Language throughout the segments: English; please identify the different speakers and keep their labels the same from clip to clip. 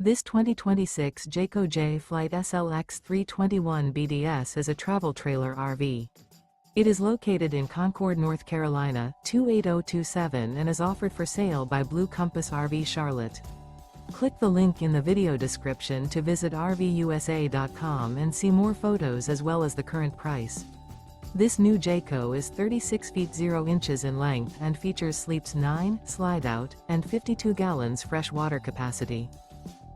Speaker 1: This 2026 Jayco Jay Flight SLX 321 BDS is a travel trailer RV. It is located in Concord, North Carolina, 28027 and is offered for sale by Blue Compass RV Charlotte. Click the link in the video description to visit RVUSA.com and see more photos as well as the current price. This new Jayco is 36 feet 0 inches in length and features sleeps 9, slide-out, and 52 gallons fresh water capacity.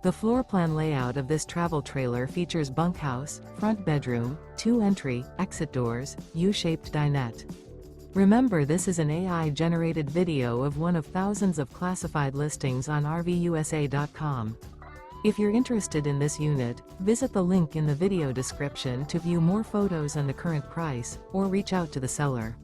Speaker 1: The floor plan layout of this travel trailer features bunkhouse, front bedroom, 2 entry, exit doors, U-shaped dinette. Remember, this is an AI-generated video of one of thousands of classified listings on RVUSA.com. If you're interested in this unit, visit the link in the video description to view more photos and the current price, or reach out to the seller.